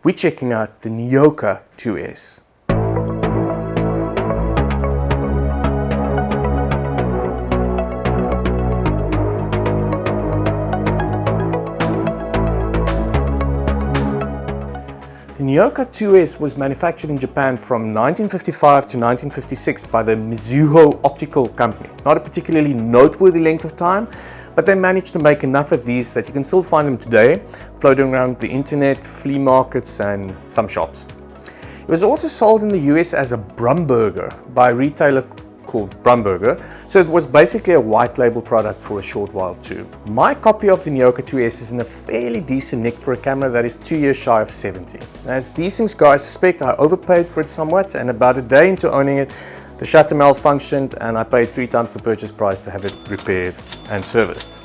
We're checking out the Neoca 2S. The Neoca 2S was manufactured in Japan from 1955 to 1956 by the Mizuho Optical Company. Not a particularly noteworthy length of time, but they managed to make enough of these that you can still find them today, floating around the internet, flea markets, and some shops. It was also sold in the US as a Brumberger by a retailer called Brumberger, so it was basically a white label product for a short while too. My copy of the Neoca 2S is in a fairly decent nick for a camera that is 2 years shy of 70. As these things go, I suspect I overpaid for it somewhat, and about a day into owning it, the shutter malfunctioned and I paid 3 times the purchase price to have it repaired and serviced.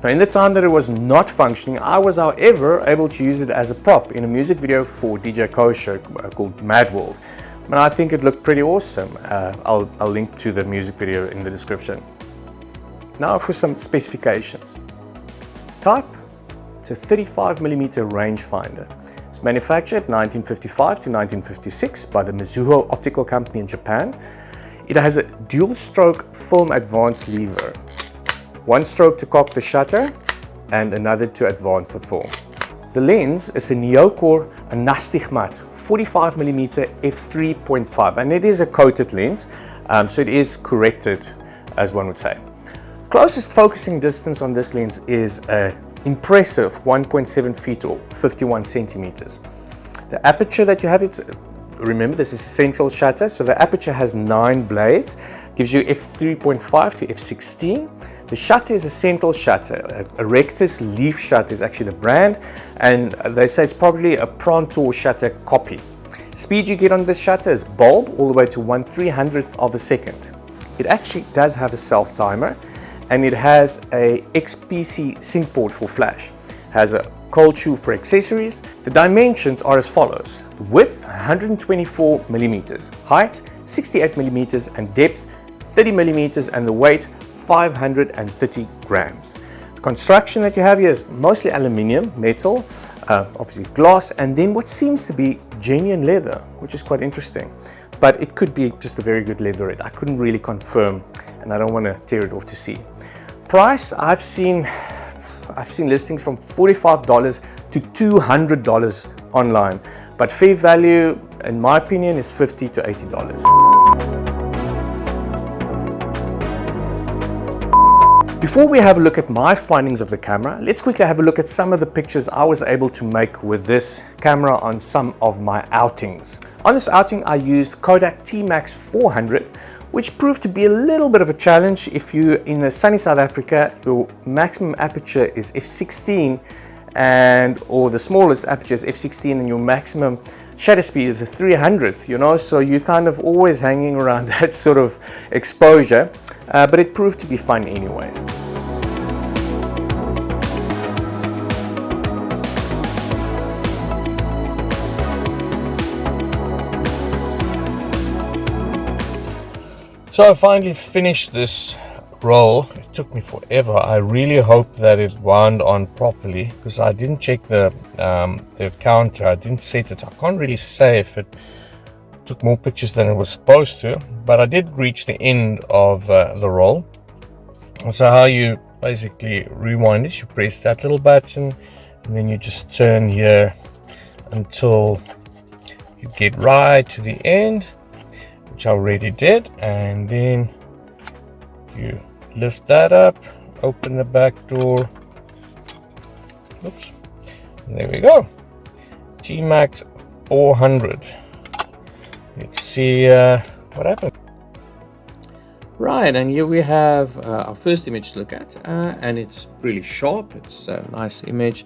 Now, in the time that it was not functioning, I was however able to use it as a prop in a music video for DJ Kosher called Mad World. And I think it looked pretty awesome. I'll link to the music video in the description. Now for some specifications. Type, it's a 35mm rangefinder. It's manufactured 1955 to 1956 by the Mizuho Optical Company in Japan. It has a dual stroke film advance lever. One stroke to cock the shutter and another to advance the film. The lens is a Neoca Anastigmat 45mm f3.5, and it is a coated lens, so it is corrected, as one would say. Closest focusing distance on this lens is an impressive 1.7 feet or 51 centimeters. The aperture that you have, remember this is a central shutter, so the aperture has 9 blades, gives you f3.5 to f16. The shutter is a central shutter. A Rectus leaf shutter is actually the brand, and they say it's probably a Prontor shutter copy. Speed you get on this shutter is bulb all the way to 1/300th of a second. It actually does have a self timer, and it has a XPC sync port for flash. It has a cold shoe for accessories. The dimensions are as follows: width 124mm, height 68mm, and depth 30mm, and the weight 530 grams. The construction that you have here is mostly aluminium, metal, obviously glass, and then what seems to be genuine leather, which is quite interesting. But it could be just a very good leatherette. I couldn't really confirm, and I don't want to tear it off to see. Price, I've seen listings from $45 to $200 online, but fair value, in my opinion, is $50 to $80. Before we have a look at my findings of the camera, let's quickly have a look at some of the pictures I was able to make with this camera on some of my outings. On this outing, I used Kodak T-Max 400, which proved to be a little bit of a challenge. If you're in the sunny South Africa, your maximum aperture is f16, or the smallest aperture is f16, and your maximum shutter speed is a 300th, so you're kind of always hanging around that sort of exposure. But it proved to be fun anyways. So I finally finished this roll. It took me forever. I really hope that it wound on properly, because I didn't check the counter. I didn't set it. I can't really say if it took more pictures than it was supposed to, but I did reach the end of the roll. So how you basically rewind this, you press that little button, and then you just turn here until you get right to the end, which I already did, and then you lift that up, open the back door, oops, and there we go, T-Max 400. Let's see what happened. Right, and here we have our first image to look at, and it's really sharp. It's a nice image,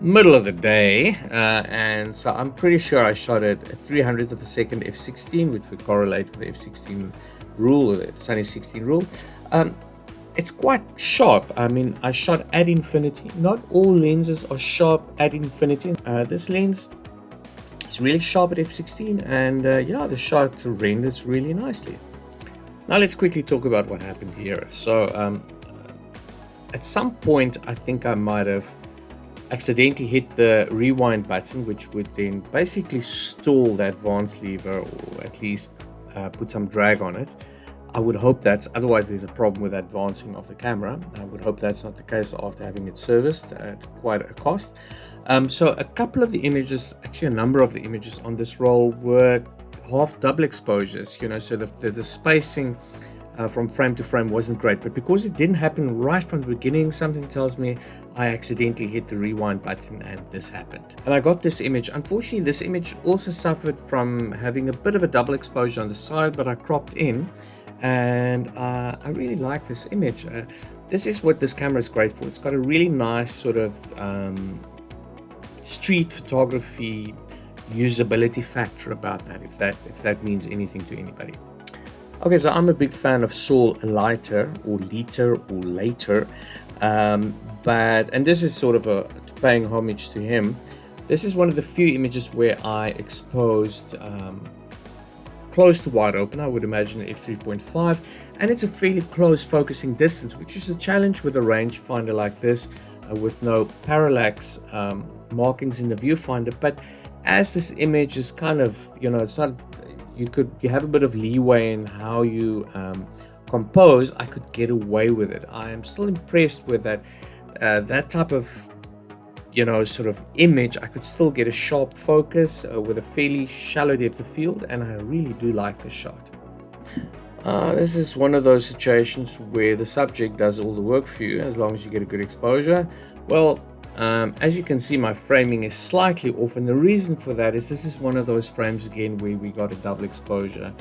middle of the day, and so I'm pretty sure I shot it at 300th of a second f16, which would correlate with the f16 rule, or the Sunny 16 rule. It's quite sharp. I mean, I shot at infinity. Not all lenses are sharp at infinity. This lens, it's really sharp at f16, and yeah, the shot renders really nicely. Now let's quickly talk about what happened here. So at some point, I think I might have accidentally hit the rewind button, which would then basically stall the advance lever, or at least put some drag on it. I would hope that's, otherwise there's a problem with advancing of the camera. I would hope that's not the case after having it serviced at quite a cost. So a couple of the images, actually a number of the images on this roll were half double exposures, you know, so the spacing from frame to frame wasn't great, but because it didn't happen right from the beginning, something tells me I accidentally hit the rewind button and this happened. And I got this image. Unfortunately, this image also suffered from having a bit of a double exposure on the side, but I cropped in, and I really like this image. This is what this camera is great for. It's got a really nice sort of street photography usability factor about that, if that means anything to anybody. Okay, so I'm a big fan of Saul Leiter, or Leiter, or Later, and this is sort of paying homage to him. This is one of the few images where I exposed close to wide open. I would imagine f3.5, and it's a fairly close focusing distance, which is a challenge with a rangefinder like this, with no parallax markings in the viewfinder. But as this image is kind of, you know, it's not, you have a bit of leeway in how you compose. I could get away with it. I am still impressed with that type of, you know, sort of image. I could still get a sharp focus with a fairly shallow depth of field, and I really do like this shot. This is one of those situations where the subject does all the work for you, as long as you get a good exposure. Well, as you can see, my framing is slightly off, and the reason for that is this is one of those frames again where we got a double exposure,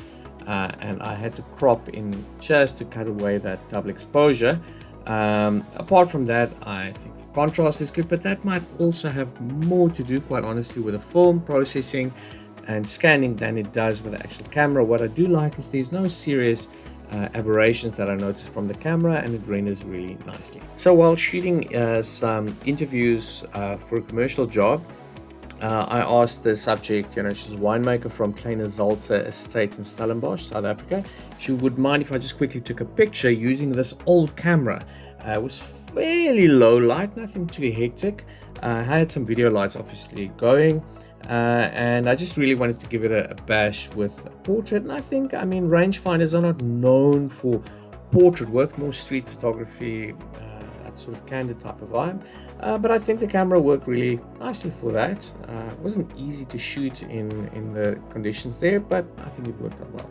and I had to crop in just to cut away that double exposure. Apart from that, I think the contrast is good, but that might also have more to do, quite honestly, with the film processing and scanning than it does with the actual camera. What I do like is there's no serious aberrations that I noticed from the camera, and it renders really nicely. So while shooting some interviews for a commercial job, I asked the subject, you know, she's a winemaker from Kleine Zalze Estate in Stellenbosch, South Africa, if she would mind if I just quickly took a picture using this old camera. It was fairly low light, nothing too hectic. I had some video lights obviously going, and I just really wanted to give it a bash with a portrait. And I think, I mean, rangefinders are not known for portrait work, more street photography, that sort of candid type of vibe. But I think the camera worked really nicely for that. It wasn't easy to shoot in the conditions there, but I think it worked out well.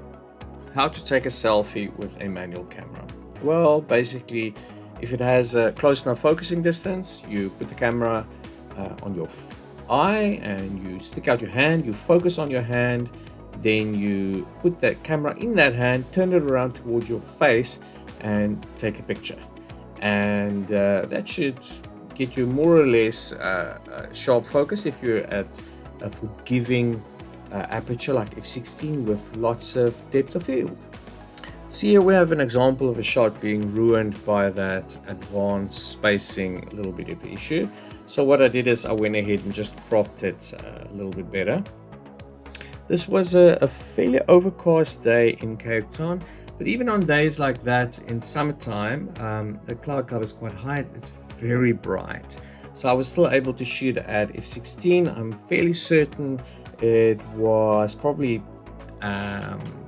How to take a selfie with a manual camera? Well, basically, if it has a close enough focusing distance, you put the camera on your eye and you stick out your hand, you focus on your hand, then you put that camera in that hand, turn it around towards your face and take a picture. And that should get you more or less sharp focus if you're at a forgiving aperture like f16 with lots of depth of field. So here we have an example of a shot being ruined by that advanced spacing little bit of issue. So what I did is I went ahead and just cropped it a little bit better. This was a fairly overcast day in Cape Town, but even on days like that in summertime, the cloud cover is quite high, it's very bright. So I was still able to shoot at f16. I'm fairly certain it was probably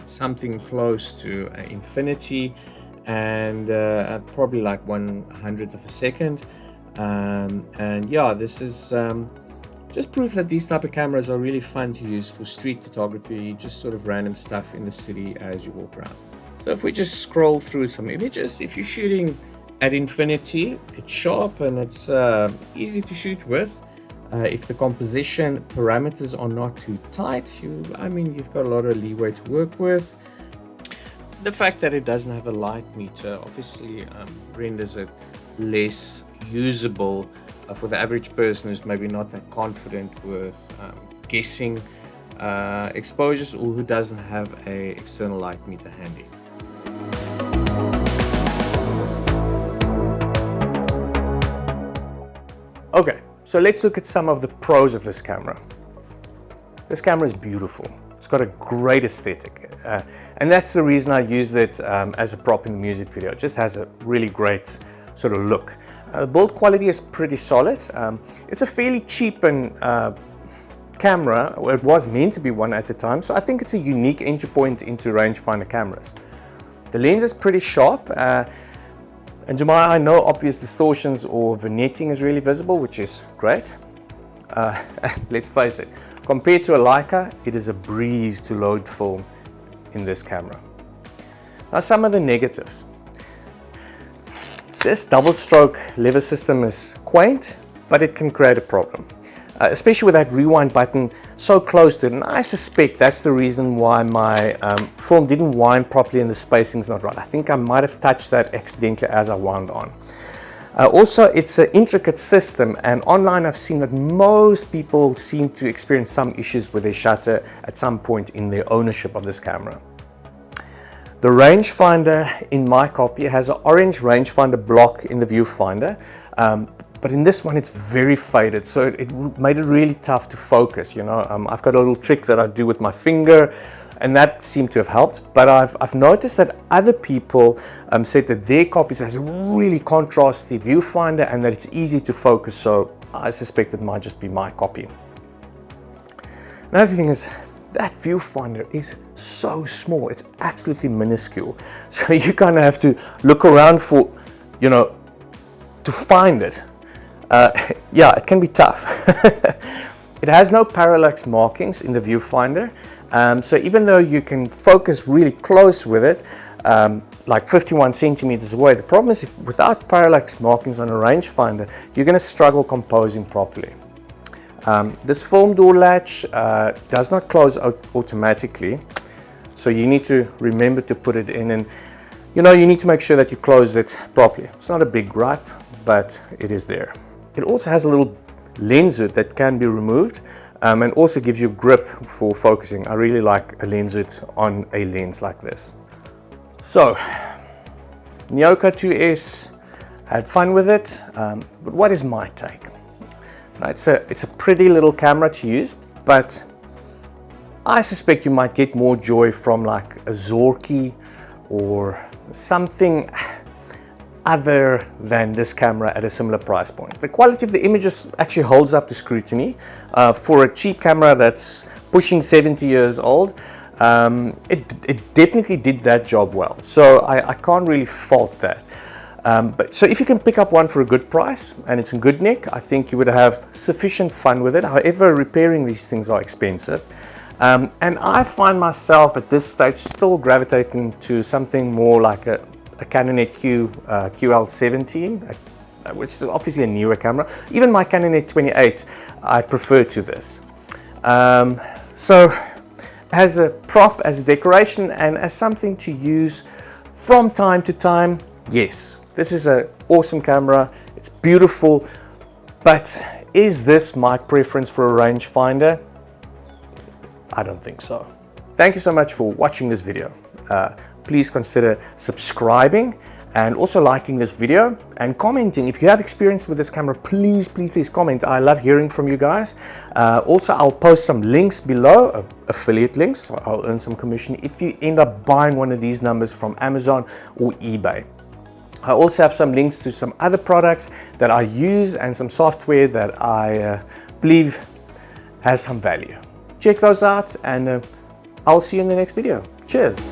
something close to infinity, and probably like 1/100th of a second. And yeah, this is just proof that these type of cameras are really fun to use for street photography, just sort of random stuff in the city as you walk around. So if we just scroll through some images, if you're shooting at infinity, it's sharp and it's easy to shoot with. If the composition parameters are not too tight, you've got a lot of leeway to work with. The fact that it doesn't have a light meter obviously renders it less usable for the average person who's maybe not that confident with guessing exposures, or who doesn't have a external light meter handy. Okay, so let's look at some of the pros of this camera. This camera is beautiful. It's got a great aesthetic, and that's the reason I used it as a prop in the music video. It just has a really great sort of look. The build quality is pretty solid. It's a fairly cheap and camera, or it was meant to be one at the time, so I think it's a unique entry point into rangefinder cameras. The lens is pretty sharp, and to my eye, no obvious distortions or vignetting is really visible, which is great. Let's face it, compared to a Leica, it is a breeze to load film in this camera. Now, some of the negatives. This double stroke lever system is quaint, but it can create a problem, especially with that rewind button so close to it, and I suspect that's the reason why my film didn't wind properly and the spacing's not right. I think I might have touched that accidentally as I wound on. Also, it's an intricate system, and online I've seen that most people seem to experience some issues with their shutter at some point in their ownership of this camera. The rangefinder in my copy has an orange rangefinder block in the viewfinder, but in this one it's very faded, so it made it really tough to focus. I've got a little trick that I do with my finger, and that seemed to have helped. But I've noticed that other people said that their copies has a really contrasty viewfinder and that it's easy to focus, so I suspect it might just be my copy. Another thing is, that viewfinder is so small, it's absolutely minuscule. So you kind of have to look around for, to find it. Yeah, it can be tough. It has no parallax markings in the viewfinder. So even though you can focus really close with it, like 51 centimeters away, the problem is without parallax markings on a rangefinder, you're going to struggle composing properly. This film door latch does not close automatically, so you need to remember to put it in, and you need to make sure that you close it properly. It's not a big gripe, but it is there. It also has a little lens hood that can be removed, and also gives you grip for focusing. I really like a lens hood on a lens like this. So, Neoca 2S, had fun with it, but what is my take? It's a pretty little camera to use, but I suspect you might get more joy from like a Zorky or something other than this camera at a similar price point. The quality of the images actually holds up to scrutiny. For a cheap camera that's pushing 70 years old, it definitely did that job well. So I can't really fault that. So if you can pick up one for a good price and it's in good nick, I think you would have sufficient fun with it. However, repairing these things are expensive. And I find myself at this stage still gravitating to something more like a Canon QL17, which is obviously a newer camera. Even my Canon R8 I prefer to this. So as a prop, as a decoration, and as something to use from time to time, yes. This is an awesome camera, it's beautiful, but is this my preference for a rangefinder? I don't think so. Thank you so much for watching this video. Please consider subscribing and also liking this video and commenting. If you have experience with this camera, please comment. I love hearing from you guys. Also, I'll post some links below, affiliate links, so I'll earn some commission if you end up buying one of these numbers from Amazon or eBay. I also have some links to some other products that I use and some software that I believe has some value. Check those out, and I'll see you in the next video. Cheers.